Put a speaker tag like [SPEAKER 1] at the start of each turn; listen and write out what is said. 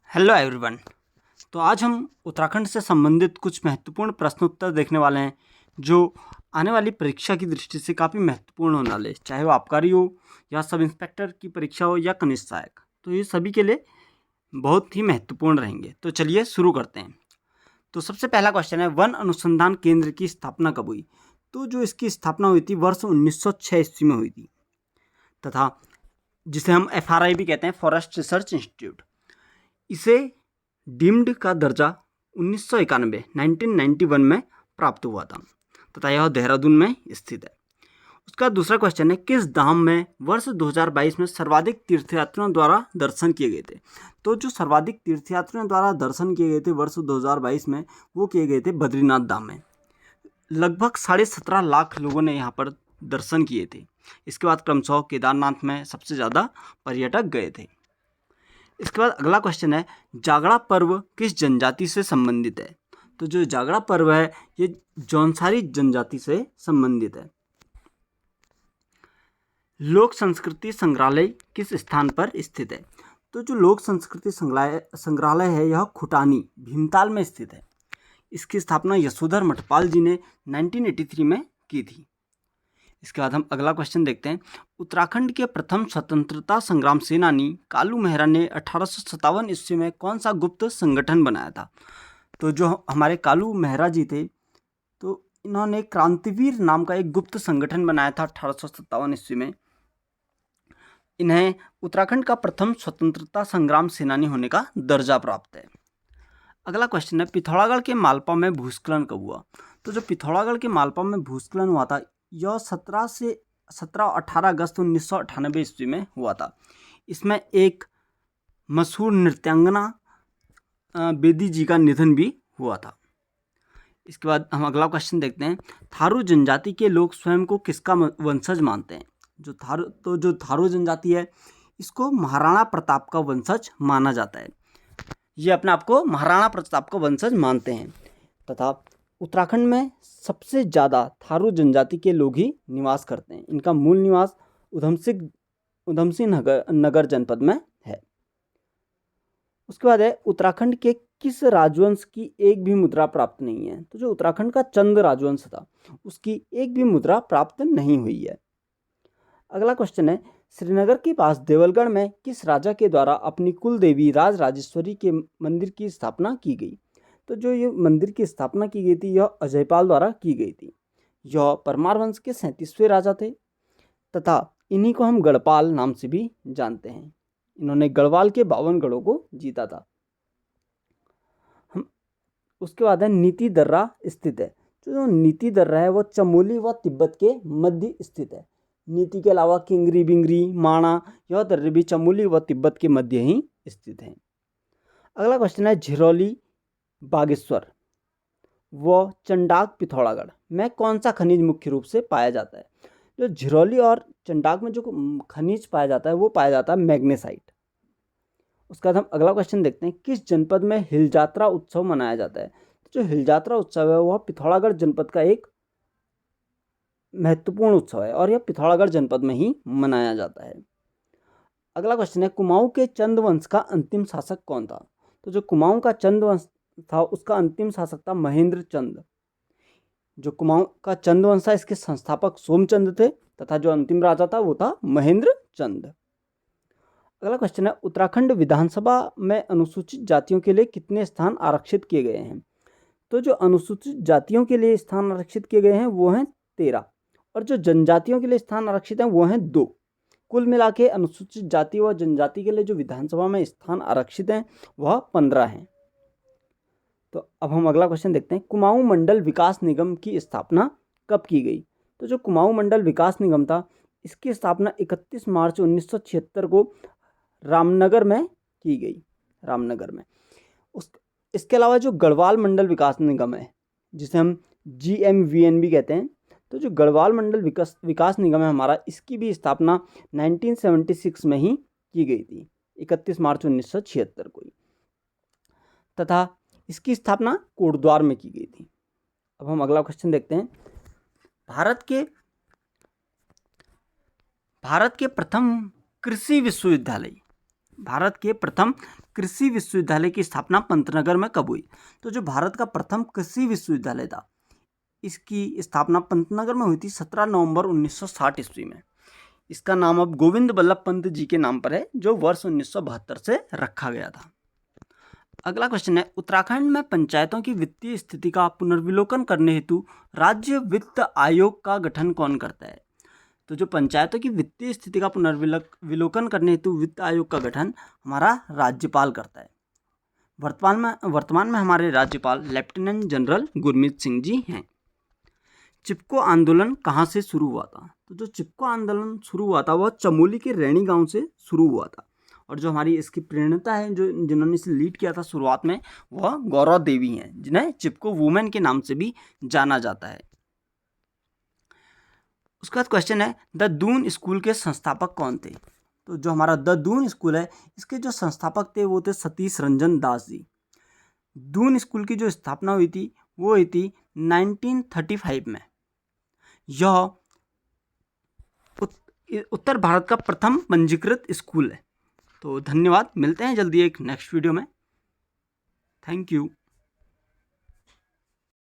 [SPEAKER 1] Hello everyone. तो आज हम उत्तराखंड से संबंधित कुछ महत्वपूर्ण प्रश्न उत्तर देखने वाले हैं जो आने वाली परीक्षा की दृष्टि से काफ़ी महत्वपूर्ण होने वाले, चाहे वो आबकारी हो या सब इंस्पेक्टर की परीक्षा हो या कनिष्ठ सहायक, तो ये सभी के लिए बहुत ही महत्वपूर्ण रहेंगे। तो चलिए शुरू करते हैं। तो सबसे पहला क्वेश्चन है, वन अनुसंधान केंद्र की स्थापना कब हुई? तो जो इसकी स्थापना हुई थी वर्ष 1906 ईस्वी में हुई थी, तथा जिसे हम FRI भी कहते हैं, फॉरेस्ट रिसर्च इंस्टीट्यूट। इसे डीम्ड का दर्जा 1991 में प्राप्त हुआ था तथा यह देहरादून में स्थित है। उसका दूसरा क्वेश्चन है, किस धाम में वर्ष 2022 में सर्वाधिक तीर्थयात्रियों द्वारा दर्शन किए गए थे? तो जो सर्वाधिक तीर्थयात्रियों द्वारा दर्शन किए गए थे वर्ष 2022 में, वो किए गए थे बद्रीनाथ धाम में। लगभग 17.5 लाख लोगों ने यहाँ पर दर्शन किए थे। इसके बाद क्रमशः केदारनाथ में सबसे ज़्यादा पर्यटक गए थे। इसके बाद अगला क्वेश्चन है, जागरा पर्व किस जनजाति से संबंधित है? तो जो जागरा पर्व है ये जौनसारी जनजाति से संबंधित है। लोक संस्कृति संग्रहालय किस स्थान पर स्थित है? तो जो लोक संस्कृति संग्रहालय है यह खुटानी भीमताल में स्थित है। इसकी स्थापना यशोधर मठपाल जी ने 1983 में की थी। इसके बाद हम अगला क्वेश्चन देखते हैं, उत्तराखंड के प्रथम स्वतंत्रता संग्राम सेनानी कालू मेहरा ने 1857 ईस्वी में कौन सा गुप्त संगठन बनाया था? तो जो हमारे कालू मेहरा जी थे, तो इन्होंने क्रांतिवीर नाम का एक गुप्त संगठन बनाया था 1857 ईस्वी में। इन्हें उत्तराखंड का प्रथम स्वतंत्रता संग्राम सेनानी होने का दर्जा प्राप्त है। अगला क्वेश्चन है, पिथौरागढ़ के मालपा में भूस्खलन कब हुआ? तो जो पिथौरागढ़ के मालपा में भूस्खलन हुआ था यह 18 अगस्त 1998 ईस्वी में हुआ था। इसमें एक मशहूर नृत्यांगना बेदी जी का निधन भी हुआ था। इसके बाद हम अगला क्वेश्चन देखते हैं, थारू जनजाति के लोग स्वयं को किसका वंशज मानते हैं? जो थारू जनजाति है इसको महाराणा प्रताप का वंशज माना जाता है। ये अपने आप को महाराणा प्रताप का वंशज मानते हैं तथा उत्तराखंड में सबसे ज़्यादा थारू जनजाति के लोग ही निवास करते हैं। इनका मूल निवास उधमसिंह नगर जनपद में है। उसके बाद है, उत्तराखंड के किस राजवंश की एक भी मुद्रा प्राप्त नहीं है? तो जो उत्तराखंड का चंद राजवंश था उसकी एक भी मुद्रा प्राप्त नहीं हुई है। अगला क्वेश्चन है, श्रीनगर के पास देवलगढ़ में किस राजा के द्वारा अपनी कुल देवी राज राजेश्वरी के मंदिर की स्थापना की गई? तो जो ये मंदिर की स्थापना की गई थी यह अजयपाल द्वारा की गई थी। यह परमार वंश के 37वें राजा थे तथा इन्हीं को हम गढ़पाल नाम से भी जानते हैं। इन्होंने गढ़वाल के 52 गढ़ों को जीता था। हम उसके बाद है, नीति दर्रा स्थित है। जो नीति दर्रा है वो चमोली व तिब्बत के मध्य स्थित है। नीति के अलावा किंगरी बिंगरी माणा यह दर्रे भी चमोली व तिब्बत के मध्य ही स्थित हैं। अगला क्वेश्चन है, झिरोली बागेश्वर व चंडाक पिथौरागढ़ में कौन सा खनिज मुख्य रूप से पाया जाता है? जो झिरोली और चंडाक में जो खनिज पाया जाता है वो पाया जाता है मैग्नेसाइट। उसके बाद हम अगला क्वेश्चन देखते हैं, किस जनपद में हिल यात्रा उत्सव मनाया जाता है? जो हिल यात्रा उत्सव है वह पिथौरागढ़ जनपद का एक महत्वपूर्ण उत्सव है और यह पिथौरागढ़ जनपद में ही मनाया जाता है। अगला क्वेश्चन है, कुमाऊं के चंद वंश का अंतिम शासक कौन था? तो जो कुमाऊं का चंद वंश था उसका अंतिम शासक था महेंद्र चंद। जो कुमाऊं का चंद वंश था इसके संस्थापक सोमचंद थे तथा जो अंतिम राजा था वो था महेंद्र चंद। अगला क्वेश्चन है, उत्तराखंड विधानसभा में अनुसूचित जातियों के लिए कितने स्थान आरक्षित किए गए हैं? तो जो अनुसूचित जातियों के लिए स्थान आरक्षित किए गए हैं वो हैं 13 और जो जनजातियों के लिए स्थान आरक्षित हैं वो हैं 2। कुल मिला के अनुसूचित जाति व जनजाति के लिए जो विधानसभा में स्थान आरक्षित हैं वह 15 हैं। तो अब हम अगला क्वेश्चन देखते हैं, कुमाऊं मंडल विकास निगम की स्थापना कब की गई? तो जो कुमाऊं मंडल विकास निगम था इसकी स्थापना 31 मार्च 1976 को रामनगर में की गई। रामनगर में इसके अलावा जो गढ़वाल मंडल विकास निगम है जिसे हम GMVN भी कहते हैं, तो जो गढ़वाल मंडल विकास निगम है हमारा, इसकी भी स्थापना 1976 में ही की गई थी, 31 मार्च 1976 को ही, तथा इसकी स्थापना कोटद्वार में की गई थी। अब हम अगला क्वेश्चन देखते हैं, भारत के प्रथम कृषि विश्वविद्यालय भारत के प्रथम कृषि विश्वविद्यालय की स्थापना पंतनगर में कब हुई? तो जो भारत का प्रथम कृषि विश्वविद्यालय था, इसकी स्थापना पंतनगर में हुई थी 17 नवंबर 1960 ईस्वी में। इसका नाम अब गोविंद बल्लभ पंत जी के नाम पर है, जो वर्ष 1972 से रखा गया था। अगला क्वेश्चन है, उत्तराखंड में पंचायतों की वित्तीय स्थिति का पुनर्विलोकन करने हेतु राज्य वित्त आयोग का गठन कौन करता है? तो जो पंचायतों की वित्तीय स्थिति का पुनर्विलोकन करने हेतु वित्त आयोग का गठन हमारा राज्यपाल करता है। वर्तमान में हमारे राज्यपाल लेफ्टिनेंट जनरल गुरमीत सिंह जी हैं। चिपको आंदोलन कहाँ से शुरू हुआ था? तो जो चिपको आंदोलन शुरू हुआ था वह चमोली के रैणी गांव से शुरू हुआ था, और जो हमारी इसकी प्रेरणा है, जिन्होंने इसे लीड किया था शुरुआत में, वह गौरव देवी हैं, जिन्हें चिपको वुमेन के नाम से भी जाना जाता है। उसके बाद क्वेश्चन है, द दून स्कूल के संस्थापक कौन थे? तो जो हमारा द दून स्कूल है, इसके जो संस्थापक थे वो थे सतीश रंजन दास जी। दून स्कूल की जो स्थापना हुई थी वो हुई थी 1935 में। यह उत्तर भारत का प्रथम पंजीकृत स्कूल है। तो धन्यवाद, मिलते हैं जल्दी एक नेक्स्ट वीडियो में। Thank you.